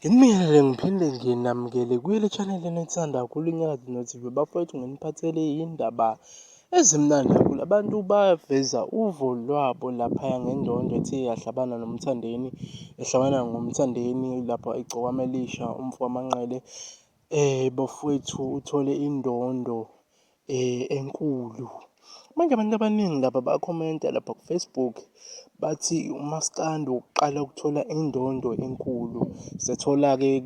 Ngimiyalele ngiphinde nginamukele kuyele channel enethanda kakhulu Umlando TV. Bafowethu nginiphathele indaba ezimnandi kakhulu. Abantu baveza uvo lwabo laphaya ngendondo ethe yahlabana noMthandeni, ehlabana ngoMthandeni lapho egcoka amelisha umfo Manqele. Bafowethu uthole indondo enkulu. Manje abantu abaningi lapha bakhomenta lapha ku-Facebook bathi umaskandi wokuqala ukuthola indondo enkulu. Sethola-ke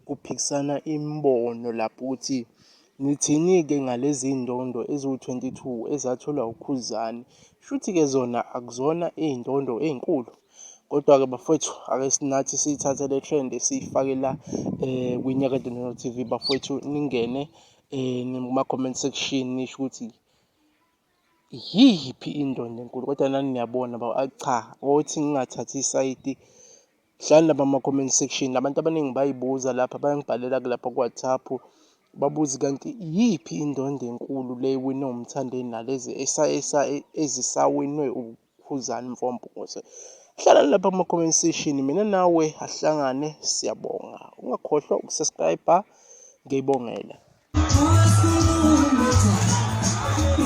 kuphikisana imibono lapho ukuthi nithini-ke ngalezi ndondo eziwu-22 ezatholwa uKhuzani. Shuthi-ke zona akuzona iy'ndondo ey'nkulu. Kodwa-ke bafowethu ake nathi siyithathe le trend siyifake la kwiNyakadineo TV. Bafowethu ningene kuma-comment section nisho ukuthi yiphi indondo enkulu, kodwa nani niyabona cha, othi ngingathathi isayidi. Hlani lapha ama-comment section, abantu abaningi bayibuza lapha, bayangibhalela lapha ku-WhatsApp babuze kanti yiphi indondo enkulu le ewinwe uMthandeni nalezi ezisawinwe uKhuzani Mfompongose. Hlalani lapha kuma-comment section, mina nawe ahlangane. Siyabonga, ungakhohlwa ukusubscribe. Ngiyibongela. I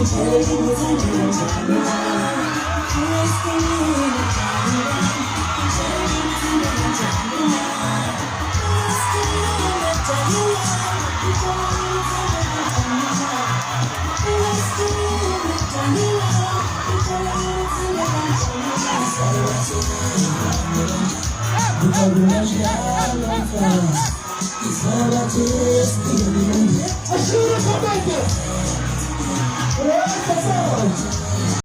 should have come back there.